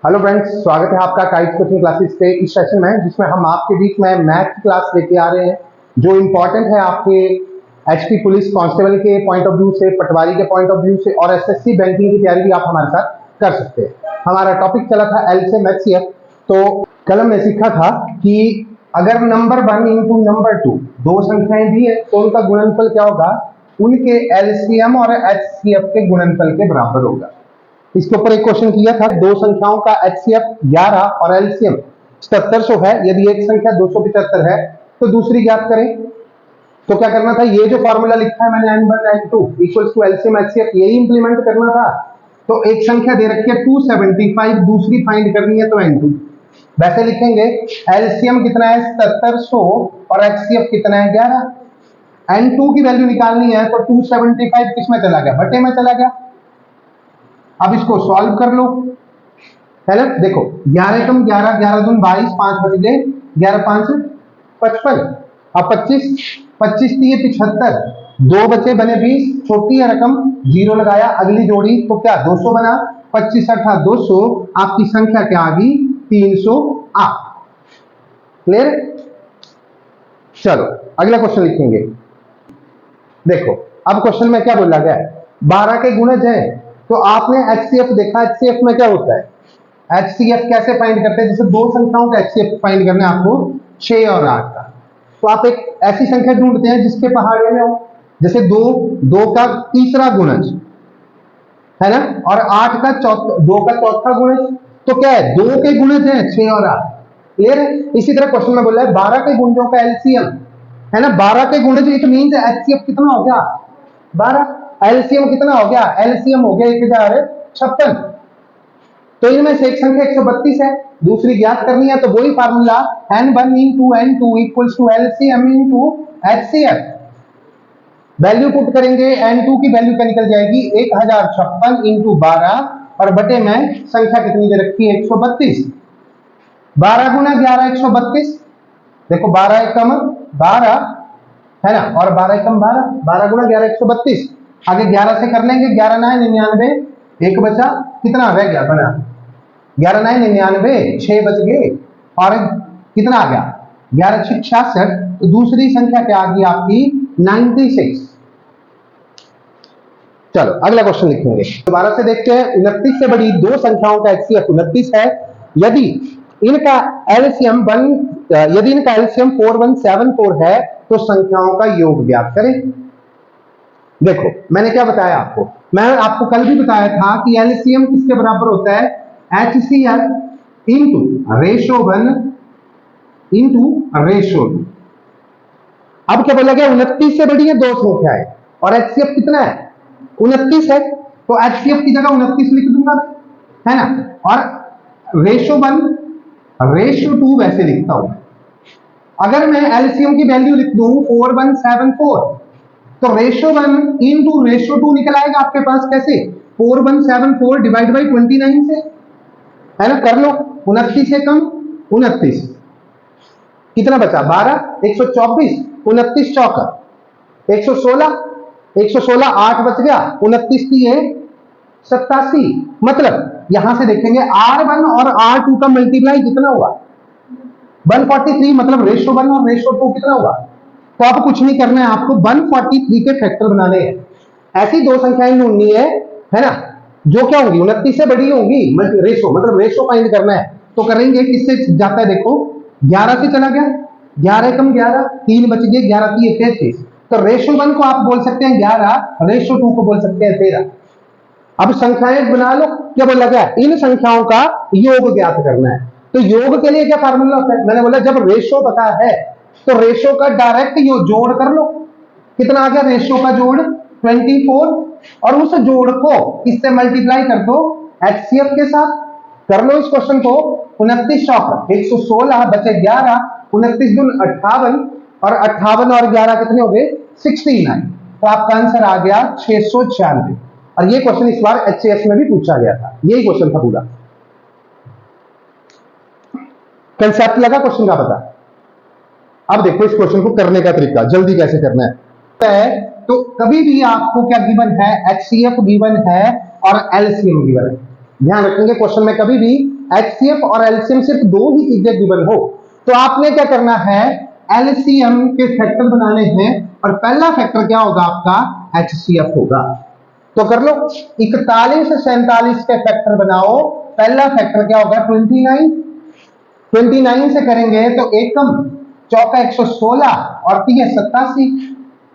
Hello friends, स्वागत है आपका काइट कोचिंग क्लासेस के इस सेशन में, जिसमें हम आपके बीच में मैथ की क्लास लेके आ रहे हैं जो इम्पोर्टेंट है आपके एचपी पुलिस कांस्टेबल के पॉइंट ऑफ व्यू से, पटवारी के पॉइंट ऑफ व्यू से और एसएससी बैंकिंग की तैयारी भी आप हमारे साथ कर सकते हैं। हमारा टॉपिक चला था एलसीएम एचसीएफ। तो कल हमने सीखा था कि अगर नंबर 1 इंटू नंबर 2 दो संख्याएं दी है तो उनका गुणनफल क्या होगा, उनके एलसीएम और एचसीएफ के गुणनफल के बराबर होगा। इसके ऊपर एक क्वेश्चन किया था, दो संख्याओं का एचसीएफ 11 और एलसीएम 7700 है। यदि एक संख्या 275 है तो दूसरी ज्ञात करें। तो क्या करना था, ये जो फॉर्मूला लिखा है मैंने n1 n2 equals to LCM HCF, यही इंप्लीमेंट करना था। तो एक संख्या दे रखी है 275, दूसरी फाइंड करनी है तो n2 वैसे लिखेंगे। एलसीएम कितना है 7700 और एचसीएफ कितना है 11। n2 की वैल्यू निकालनी है तो 275 किस में चला गया, बटे में चला गया। अब इसको सॉल्व कर लो, है ना। देखो 11 कम 11, 11 दून 22, 5 बच गए, 11 5 55। अब 25, 25 दिए 75, 2 बचे बने 20, छोटी है रकम, 0 लगाया, अगली जोड़ी तो क्या 200 बना, 25 अठा 200, आपकी संख्या क्या आ गई 308। क्लियर। चलो अगला क्वेश्चन लिखेंगे। देखो अब क्वेश्चन में क्या बोला गया है, 12 के गुणज है। तो आपने एचसीएफ देखा, एचसीएफ में क्या होता है, एचसीएफ कैसे फाइंड करते हैं, जैसे दो संख्याओं का एचसीएफ फाइंड करना है आपको 6 और 8 का। तो आप एक ऐसी संख्या ढूंढते हैं जिसके पहाड़े में हो, जैसे 2 का तीसरा गुणज है ना, और 8 का 2 का चौथा गुणज। तो क्या है, 2 के गुणज है 6 और 8। क्लियर है। इसी तरह क्वेश्चन में बोला है 12 के गुणजों का एलसीएम है ना, 12 के गुणज, इट मींस एचसीएफ कितना हो गया 12, एलसीएम कितना हो गया, एलसीएम हो गया 1056। तो इनमें से एक संख्या 132 है, दूसरी ज्ञात करनी है। तो वही formula n1 into n2 equals to LCM into HCF. Value put करेंगे, n2 की वैल्यू क्या निकल जाएगी 1056 इंटू 12 और बटे में संख्या कितनी दे रखी है 132। 12 गुना 11 132। देखो 12 एकम 12 है ना, और 12 एकम 12, 12 गुना 11 132। आगे 11 से कर लेंगे, 11 9 99, एक बचा, कितना रह गया बना 11 9 99, 6 बच गए और कितना आ गया 11 6 66। तो दूसरी संख्या क्या आ गई आपकी 96। चलो अगला क्वेश्चन लिखेंगे। दोबारा से देखते हैं, 29 से बड़ी दो संख्याओं का एचसीएफ 29 है। यदि इनका एलसीएम 4174 है तो संख्याओं का योग ज्ञात करें। देखो मैंने क्या बताया आपको, मैं आपको कल भी बताया था कि एलसीएम किसके बराबर होता है, HCF into ratio 1 into ratio 2। अब क्या बोला गया, 29 से बड़ी है दो संख्या है और एचसीएफ कितना है 29 है, तो एचसीएफ की जगह 29 लिख दूंगा, है ना। और रेशो 1 रेशो 2 वैसे लिखता हूं। अगर मैं एलसीएम की वैल्यू लिख दूं 4174, तो रेशो 1 इंटू रेशो 2 निकल आएगा आपके पास कैसे, 4174 डिवाइड बाई 29 से, है ना। कर लो, 29 से कम 29, कितना बचा 12, 124, 29 चौका 116, 116 8 बच गया, 29 की है 87। मतलब यहां से देखेंगे R1 और R2 का मल्टीप्लाई कितना हुआ 143, मतलब रेशो 1 और रेशो 2 कितना हुआ। तो अब कुछ नहीं करना है आपको, 143 के फैक्टर बनाने हैं। ऐसी दो संख्याएं ढूंढनी है ना, जो क्या होंगी 29 से बड़ी होंगी, रेशो मतलब रेशो फाइंड करना है। तो करेंगे किससे जाता है, देखो 11 से चला गया, 11 कम 11, 3 बच गए, 11 की 33। तो रेशो 1 को आप बोल सकते हैं 11, रेशो 2 को बोल सकते हैं 13। अब संख्याएं बना लो, क्या बोला गया, इन संख्याओं का योग ज्ञात करना है। तो योग के लिए क्या फार्मूला होता है, मैंने बोला जब रेशो पता है तो रेशो का डायरेक्ट जोड़ कर लो। कितना आ गया रेशो का जोड़ 24, और उस जोड़ को इससे मल्टीप्लाई कर दो एचसीएफ के साथ। कर लो इस क्वेश्चन को, 29 चौक 116 बचे 11, 29 दून 58 और 58 और 11 कितने हो गए 69। तो आपका आंसर आ गया 696। और ये क्वेश्चन इस बार एचएएस में भी पूछा गया था, यही क्वेश्चन था पूरा। कंसेप्ट लगा क्वेश्चन का पता। अब देखो इस क्वेश्चन को करने का तरीका, जल्दी कैसे करना है। तो कभी भी आपको क्या गिवन है, एचसीएफ गिवन है और एलसीएम गिवन है। ध्यान रखेंगे क्वेश्चन में कभी भी HCF और LCM सिर्फ दो ही चीजें गिवन हो तो आपने क्या करना है, LCM के फैक्टर बनाने हैं और पहला फैक्टर क्या होगा आपका HCF होगा। तो कर लो 41 से 47 के फैक्टर बनाओ, पहला फैक्टर क्या होगा 29, 29 से करेंगे तो एकम चौका 116 और 3 87।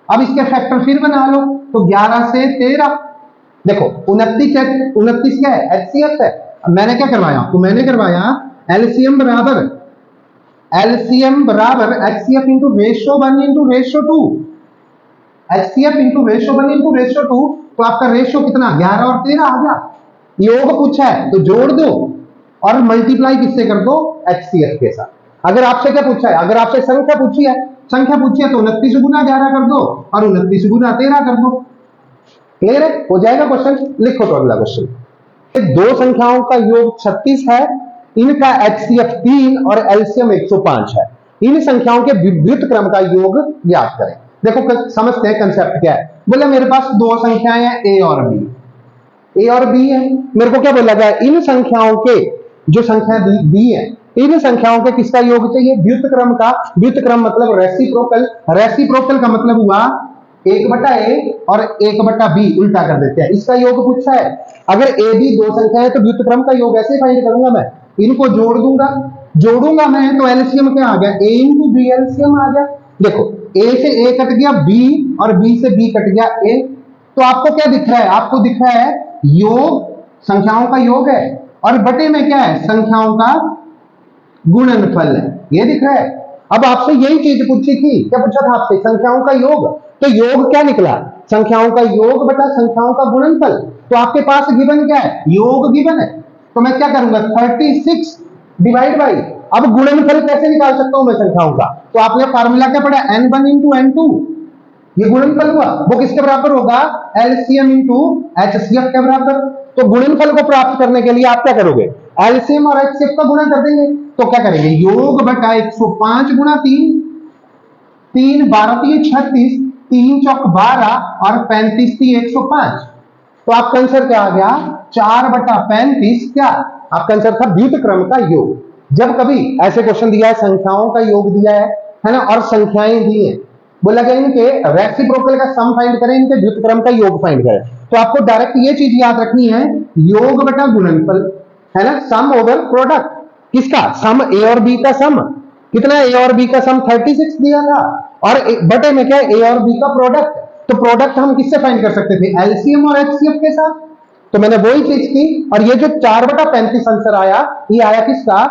अब इसके फैक्टर फिर बना लो तो 11 से 13, देखो 29 क्या है HCF है। मैंने क्या करवाया आपको, मैंने करवाया LCM बराबर HCF into ratio 1 into ratio 2, HCF into ratio 1 into ratio 2, तो आपका रेशो कितना 11 और 13 आ गया। योग पूछा है तो जोड़ दो और मल्टीप्लाई किससे कर दो HCF के साथ। अगर आपसे क्या पूछा है, अगर आपसे संख्या पूछी है तो 29 गुना 11 कर दो और 29 गुना 13 कर दो। क्लियर है, हो जाएगा क्वेश्चन। लिखो तो अगला क्वेश्चन, दो संख्याओं का योग 36 है, इनका HCF 3 और LCM 105 है, इन संख्याओं के व्युत्क्रम क्रम का योग ज्ञात करें। देखो समझते हैं कंसेप्ट क्या है। बोला मेरे पास दो संख्याएं हैं A और B है, मेरे को क्या बोला गया, इन संख्याओं के जो संख्या दी है इन संख्याओं के किसका योग चाहिए, व्युत्क्रम का। व्युत्क्रम मतलब रेसिप्रोकल का मतलब हुआ 1/A और 1/B, उल्टा कर देते हैं, इसका योग पूछा है। अगर AB दो संख्या है तो व्युत्क्रम का योग ऐसे फाइंड करूंगा मैं, इनको जोड़ूंगा मैं तो एलसीएम क्या आ गया, A इंटू बी एलसीएम आ गया। देखो A से A कट गया B और B से B कट गया A, तो आपको क्या दिख रहा है, आपको दिख रहा है योग संख्याओं का योग है और बटे में क्या है, संख्याओं का गुणनफल है, ये दिख रहा है। अब आपसे यही चीज पूछी थी, क्या पूछा था आपसे, संख्याओं का योग, तो योग क्या निकला, संख्याओं का योग बटा संख्याओं का गुणनफल। तो आपके पास गिवन क्या है, योग गिवन है, तो मैं क्या करूंगा 36 डिवाइड बाई, अब गुणनफल कैसे निकाल सकता हूं मैं संख्याओं का, तो आपने फार्मूला क्या पढ़ा n1 इंटू n2, ये गुणनफल हुआ, वो किसके बराबर होगा, LCM इंटू HCF के बराबर। तो गुणनफल को प्राप्त करने के लिए आप क्या करोगे, LCM और HCF का गुणा कर देंगे, तो क्या करेंगे योग बटा 105 गुणा 3, 3 12 36, 3 चौक 12 और 35 थी 105, तो आपका आंसर क्या आ गया 4/35, क्या आपका आंसर था व्युत्क्रम का योग। जब कभी ऐसे क्वेश्चन दिया है, संख्याओं का योग दिया है ना, और संख्याएं दी है, बोला गया इनके रेसिप्रोकल का सम फाइंड करें, इनके व्युत्क्रम का योग फाइंड करें, तो आपको डायरेक्ट ये चीज याद रखनी है, योग बटा गुणनफल है ना, सम ओवर प्रोडक्ट, किसका सम, A और B का सम, कितना A और B का सम 36 दिया था, और बटे में क्या A और B का प्रोडक्ट, तो प्रोडक्ट हम किससे फाइंड कर सकते थे, LCM और HCF के साथ, तो मैंने वही चीज की, और ये जो 4/35 आंसर आया, ये आया किसका,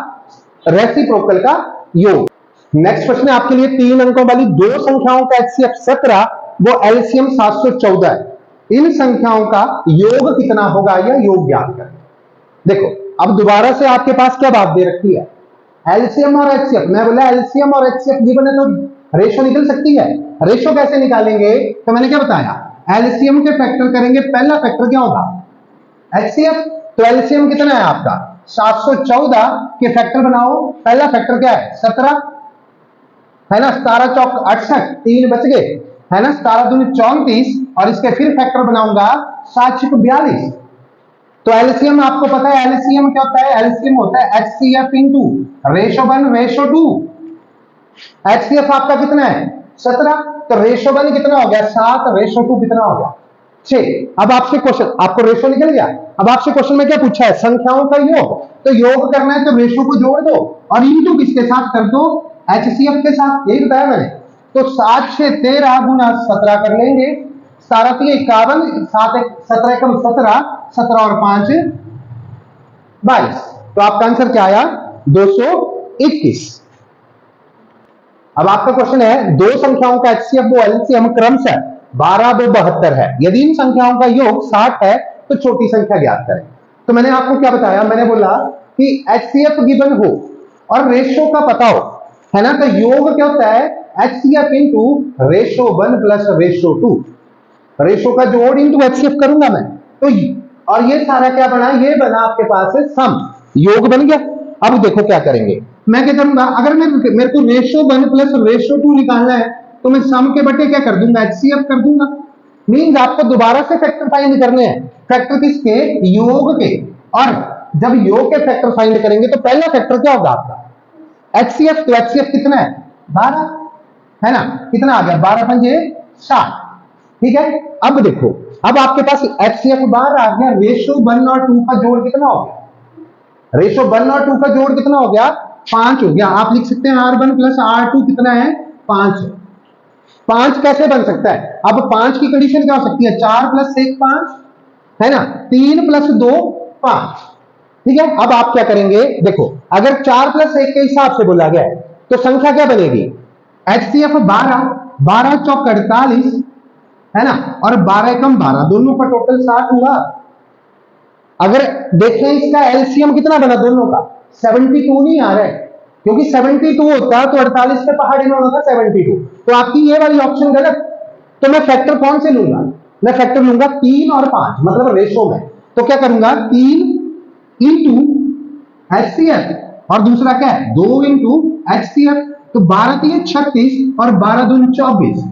रेसिप्रोकल का योग। नेक्स्ट क्वेश्चन है आपके लिए 3 अंकों वाली, दो संख्याओं का HCF 17, वो LCM 714 है, इन संख्याओं का योग कितना होगा, या योग ज्ञात करें। देखो अब दोबारा से आपके पास क्या बात दे रखी है, LCM और HCF, मैं बोला LCM और HCF गिवन है तो रेशो निकल सकती है, रेशो कैसे निकालेंगे, तो मैंने क्या बताया, LCM के फैक्टर करेंगे, पहला फैक्टर क्या होगा HCF, तो LCM कितना है आपका 714 के फैक्टर बनाओ, पहला फैक्टर क्या है 17 है ना, 17 चौक 68, 3 बच गए है ना, 17 दूनी 34, और इसके फिर फैक्टर बनाऊंगा 7 चौक 42, तो एलसीएम आपको पता है, एलसीएम क्या होता है, एलसीएम होता है HCF into ratio 1 ratio 2, HCF आपका कितना है 17, तो रेशो 1 कितना हो गया 7, रेशो 2 कितना हो गया 6। अब आपसे क्वेश्चन, आपको रेशो निकल गया, अब आपसे क्वेश्चन में क्या पूछा है, संख्याओं का योग, तो योग करना है तो रेशो को जोड़ दो और इंटू किसके साथ कर दो, HCF के साथ, यही बताया मैंने। तो 7 से 13 गुना 17 कर लेंगे, 17 51, 7 17 एकम 17, 17 और 5 22, तो आपका आंसर क्या आया 221। अब आपका क्वेश्चन है, दो संख्याओं का HCF वो LCM क्रमशः 12 2 72 है, यदि इन संख्याओं का योग 60 है तो छोटी संख्या ज्ञात करें। तो मैंने आपको क्या बताया, मैंने बोला कि HCF गिवन हो और रेशो का पता हो, है ना, तो योग क्या होता है HCF into ratio 1 plus ratio 2, ratio का जोड़ इंटू HCF करूंगा मैं, तो और ये सारा क्या बना, ये बना आपके पास है सम, योग बन गया। अब देखो क्या करेंगे, मैं क्या करूंगा, अगर मेरे को रेशो 1 प्लस रेशो 2 निकालना है तो मैं सम के बटे क्या कर दूंगा, HCF कर दूंगा। मींस आपको दोबारा से फैक्टर फाइंड करने हैं, फैक्टर किसके, योग के, और जब योग के फैक्टर फाइंड करेंगे तो पहला फैक्टर क्या होगा आपका HCF। तो HCF कितना है 12 है ना, कितना आ गया 12 पंजे 60। ठीक है, अब देखो, अब आपके पास HCF 12 आ गया, रेशो 1 और 2 का जोड़ कितना हो गया, रेशो 1 और 2 का जोड़ कितना हो गया 5 हो गया। आप लिख सकते हैं R1 प्लस R2 कितना है 5। 5 कैसे बन सकता है, अब 5 की कंडीशन क्या हो सकती है 4 प्लस 1 5 है ना, 3 प्लस 2 5। ठीक है, अब आप क्या करेंगे, देखो अगर 4 प्लस 1 के हिसाब से बोला गया है तो संख्या क्या बनेगी HCF 12, 12 चौक 48 है ना, और 12 कम 12 दोनों का टोटल 60 हुआ। अगर देखें इसका एलसीएम कितना बना दोनों का 72 नहीं आ रहा है, क्योंकि 72 होता तो 48 के पहाड़ी में होना था 72, तो आपकी ये वाली ऑप्शन गलत। तो मैं फैक्टर कौन से लूंगा, मैं फैक्टर लूंगा 3 और 5 मतलब रेशो में। तो क्या करूंगा 3 इंटू HCF और दूसरा क्या है 2 इंटू HCF। तो 12 3 36 और 12 दूनी 24।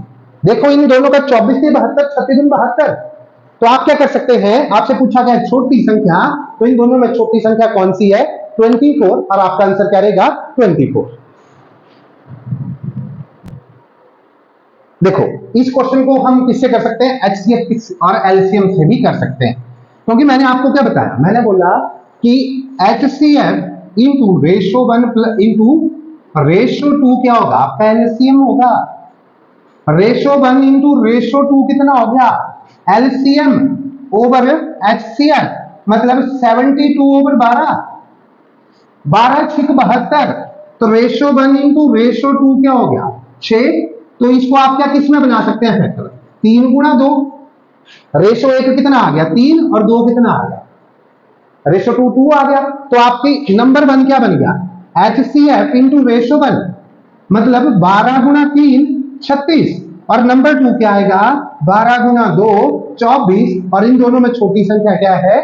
देखो इन दोनों का 24 से 72, 36 दूनी 72। तो आप क्या कर सकते हैं, आपसे पूछा गया छोटी संख्या, तो इन दोनों में छोटी संख्या कौन सी है 24, और आपका आंसर क्या रहेगा 24। देखो इस क्वेश्चन को हम किससे कर सकते हैं HCF और LCM से भी कर सकते हैं, क्योंकि मैंने आपको क्या बताया, मैंने बोला कि HCF into ratio 1 into ratio 2 क्या होगा आपका LCM होगा। रेशो 1 इंटू रेशो 2 कितना हो गया LCM ओवर HCF, मतलब 72 ओवर 12, 12 6 72। तो रेशो 1 इंटू रेशो 2 क्या हो गया 6। तो इसको आप क्या किस में बना सकते हैं फैक्टर 3 गुणा 2। रेशो 1 कितना आ गया 3 और 2 कितना आ गया रेशो 2 2 आ गया। तो आपकी नंबर 1 क्या बन गया HCF इंटू रेशो 1, मतलब 12 गुणा 3 36, और नंबर 2 क्या आएगा 12 गुणा 2 24, और इन दोनों में छोटी संख्या क्या है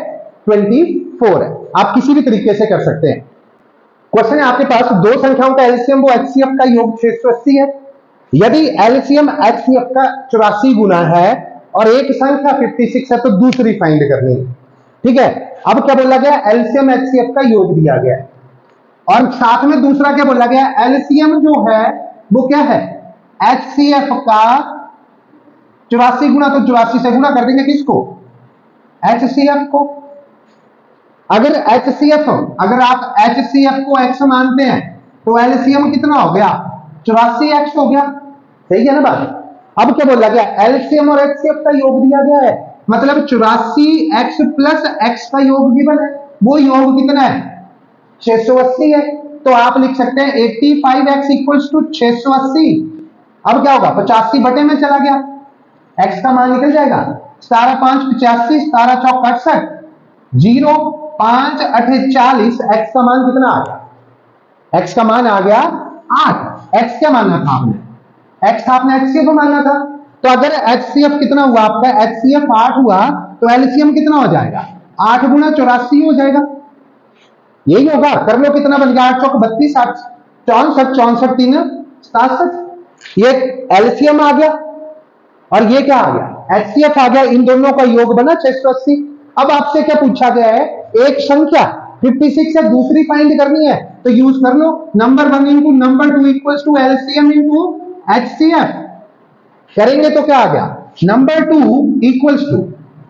24 है। आप किसी भी तरीके से कर सकते हैं। क्वेश्चन है आपके पास दो संख्याओं का एलसीएम वो HCF का योग 680 है। यदि एलसीएम HCF का 84 गुना है और एक संख्या 56 है तो दूसरी फाइंड करनी है। ठीक है, अब क्या बोला गया एलसीएम HCF का योग दिया गया है, और साथ में दूसरा क्या बोला गया एलसीएम जो है वो क्या है HCF का 84 गुना, तो 84 से गुना कर देंगे किसको HCF को। अगर HCF, अगर आप HCF को x मानते हैं तो एलसीएम कितना हो गया 84x हो गया, सही है ना बात। अब क्या बोला गया एलसीएम और HCF का योग दिया गया है, मतलब 84x प्लस x का योग भी बना, वो योग कितना है 680 है। तो आप लिख सकते हैं 85x इक्वल्स टू 680। अब क्या होगा 85 बटे में चला गया, x का मान निकल जाएगा 17 5 85, 17 चौक 68, 0 5 8 40, x का मान कितना आ गया x का मान आ गया 8। x क्या मानना था आपने, x आपने HCF को मानना था। तो अगर HCF कितना हुआ आपका HCF 8 हुआ तो LCM कितना हो जाएगा 8 गुना 84 हो जाएगा, यही होगा। कर लो कितना बन गया 8 चौक 32, 64 64 3 67, ये LCM आ गया और ये क्या आ गया HCF आ गया, इन दोनों का योग बना 680। अब आपसे क्या पूछा गया है एक संख्या 56 है दूसरी फाइंड करनी है, तो यूज कर लो number 1 into number 2 equals to LCM into HCF। करेंगे तो क्या आ गया नंबर 2 इक्वल्स टू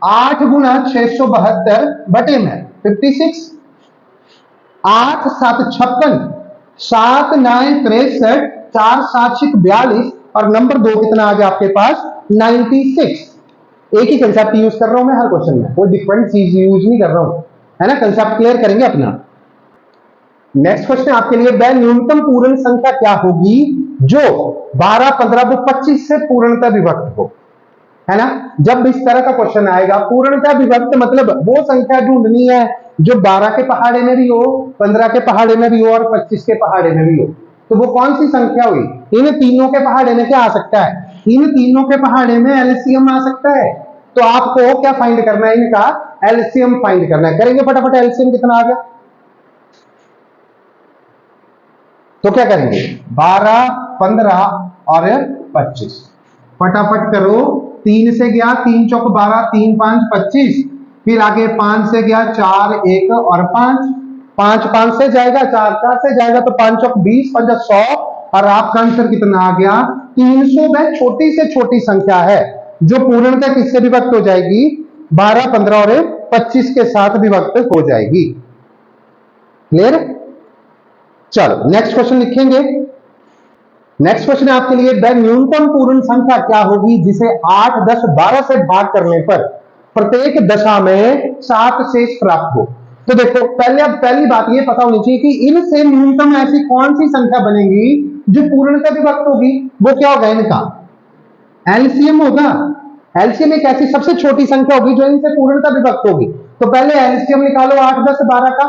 8 गुना 672 बटे में 56, 8 7 56, 7 9 63, 4 7 6 42, और नंबर 2 कितना आ गया आपके पास 96। एक ही कंसेप्ट यूज कर रहा हूं मैं हर क्वेश्चन में, कोई डिफरेंट चीज यूज नहीं कर रहा हूं, है ना। कंसेप्ट क्लियर करेंगे अपना। नेक्स्ट क्वेश्चन आपके लिए वह न्यूनतम पूर्ण संख्या क्या होगी जो 12 15 को 25 से पूर्णतः विभक्त हो, है ना। जब इस तरह का क्वेश्चन आएगा पूर्णतः विभक्त मतलब वो संख्या ढूंढनी है जो 12 के पहाड़े में भी हो, 15 के पहाड़े में भी हो और 25 के पहाड़े में भी हो। तो वो कौन सी संख्या हुई, इन तीनों के पहाड़े में क्या आ सकता है, इन तीनों के पहाड़े में एलसीएम आ सकता है। तो आपको क्या फाइंड करना है इनका एलसीएम फाइंड करना है। करेंगे फटाफट, एलसीएम कितना आ गया, तो क्या करेंगे 12 15 और 25, फटाफट करो 3 से गया 3 चौक 12, 3 5 25, फिर आगे 5 से गया 4, 1 और 5, 5 5 से जाएगा, 4 4 से जाएगा, तो 5 चौक 20, 5 100, और आपका आंसर कितना आ गया 300। वह छोटी से छोटी संख्या है जो पूर्णतः किससे विभक्त हो जाएगी, 12, 15 और 25 के साथ विभक्त हो जाएगी। क्लियर? चलो नेक्स्ट क्वेश्चन लिखेंगे। नेक्स्ट क्वेश्चन है आपके लिए, वह न्यूनतम पूर्ण संख्या क्या होगी जिसे 8, 10, 12 से भाग करने पर प्रत्येक दशा में 7 शेष प्राप्त हो। तो देखो पहली बात ये पता होनी चाहिए कि इनसे न्यूनतम ऐसी कौन सी संख्या बनेगी जो पूर्णतः विभक्त होगी। वो क्या होगा, इनका एलसीएम होगा। एलसीएम एक ऐसी सबसे छोटी संख्या होगी जो इनसे पूर्णतः विभक्त होगी। तो पहले एलसीएम निकालो 8, 10, 12 का,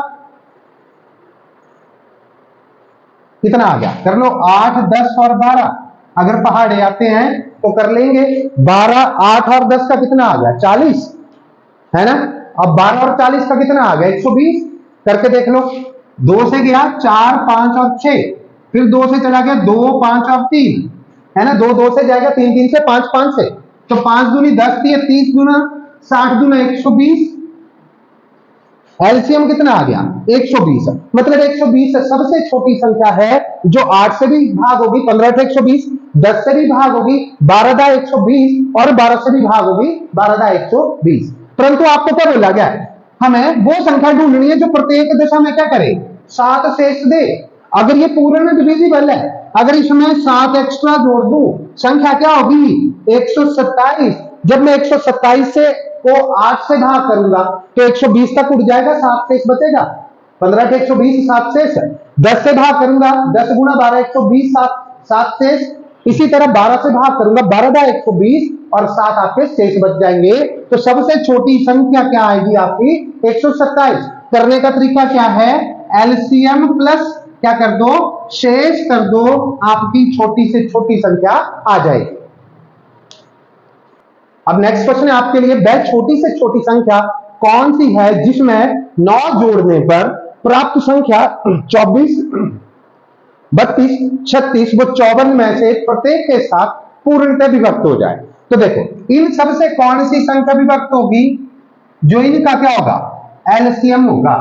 कितना आ गया, कर लो 8, 10 और 12। अगर पहाड़े आते हैं तो कर लेंगे। 12, 8 और 10 का कितना आ गया, 40 है ना। अब 12 और 40 का कितना आ गया, 120। करके देख लो, 2 से गया 4, 5 और 6, फिर 2 से चला गया 2, 5 और 3, है ना। 2 2 से जाएगा, 3 3 से, 5 5 से, तो 5 दूनी 10, 30 दूना 60, दूना 120। एलसीएम कितना आ गया, 120। मतलब 120 सबसे छोटी संख्या है जो 8 से भी भाग होगी, 15 से 120, 10 से भी भाग होगी 12 120, और 12 से भी भाग होगी 12 120। परंतु आपको क्या बोला गया है, हमें वो संख्या ढूंढनी है जो प्रत्येक दशा में क्या करे, 7 शेष दे। अगर ये पूर्ण डिविजिबल है, अगर इसमें 7 एक्स्ट्रा जोड़ दूं, संख्या क्या होगी 127। जब मैं 127 से को 8 से भाग करूंगा तो 120 तक उड़ जाएगा, 7 शेष बचेगा। 15 से 120, 7 शेष। 10 से भाग करूंगा, 10 गुणा 12, 120, 7 शेष। इसी तरह 12 से भाग करूंगा, 12 120, और 7 आपके शेष बच जाएंगे। तो सबसे छोटी संख्या क्या आएगी आपकी, 127। करने का तरीका क्या है, एलसीएम प्लस क्या कर दो, शेष कर दो, आपकी छोटी से छोटी संख्या आ जाएगी। अब नेक्स्ट क्वेश्चन है आपके लिए, वह छोटी से छोटी संख्या कौन सी है जिसमें 9 जोड़ने पर प्राप्त संख्या 24, 32, 36 व 54 में से प्रत्येक के साथ पूर्णतः विभक्त हो जाए। तो देखो इन सब से कौन सी संख्या विभक्त होगी, जो इनका क्या होगा, एलसीएम होगा।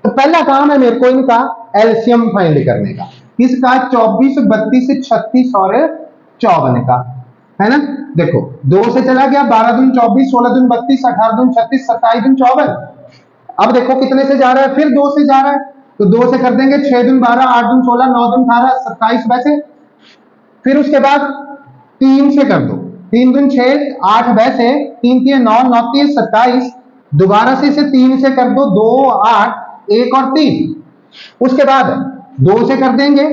तो पहला काम है मेरे को इनका एलसीएम फाइंड करने का। किसका, 24, 32, 36 और 54 का, है ना। देखो 2 से चला गया, 12 दून 24, 16 दून 32, 18 दून 36, 27 दून 54। अब देखो कितने से जा रहा है, फिर 2 से जा रहा है, तो 2 से कर देंगे 6 दून 12, 8 दून 16, 9 दून 18, 27 वैसे। फिर उसके बाद 3 से कर दो, 3 दून 6, 8 वैसे, 3 3 9, 9 3 27। दोबारा से इसे 3 से कर दो, 2 8, 1 और 3। उसके बाद 2 से कर देंगे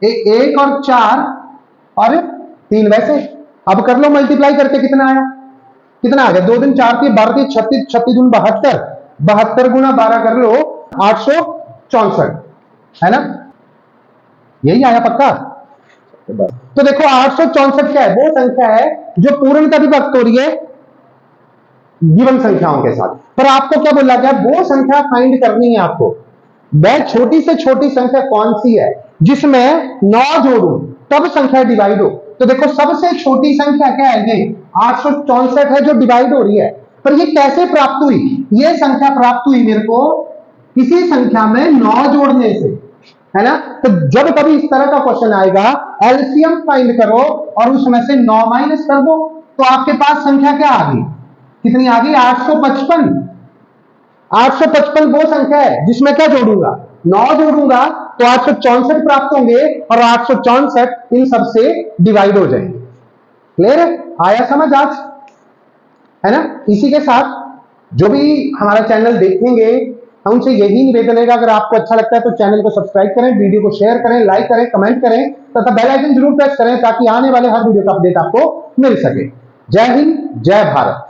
1 और 4 और 3 वैसे। अब कर लो मल्टीप्लाई करके, कितना आया, कितना आ गया, 2 दिन 4 3 12 36, 36 दून 72, 72 गुना 12 कर लो 864, है ना। यही आया पक्का। तो देखो 864 क्या है, वो संख्या है जो पूर्णतः विभक्त हो रही है गिवन संख्याओं के साथ। पर आपको क्या बोला गया, वो संख्या फाइंड करनी है आपको। वह छोटी से छोटी संख्या कौन सी है जिसमें 9 जोड़ू तब संख्या डिवाइड हो। तो देखो सबसे छोटी संख्या क्या है, ये 864 है जो डिवाइड हो रही है। पर ये कैसे प्राप्त हुई, ये संख्या प्राप्त हुई मेरे को किसी संख्या में 9 जोड़ने से, है ना। तो जब कभी इस तरह का क्वेश्चन आएगा, एलसीएम फाइंड करो और उसमें से 9 माइनस कर दो, तो आपके पास संख्या क्या आ गई, कितनी आ गई, 855। 855 वो संख्या है जिसमें क्या जोड़ूंगा, 9 जोड़ूंगा तो 864 प्राप्त होंगे, और 864 इन सबसे डिवाइड हो जाएंगे। क्लियर है, आया समझ आज, है ना। इसी के साथ जो भी हमारा चैनल देखेंगे उनसे यही निवेदन है, अगर आपको अच्छा लगता है तो चैनल को सब्सक्राइब करें, वीडियो को शेयर करें, लाइक करें, कमेंट करें, तथा बेल आइकन जरूर प्रेस करें ताकि आने वाले हर वीडियो का अपडेट आपको मिल सके। जय हिंद, जय भारत।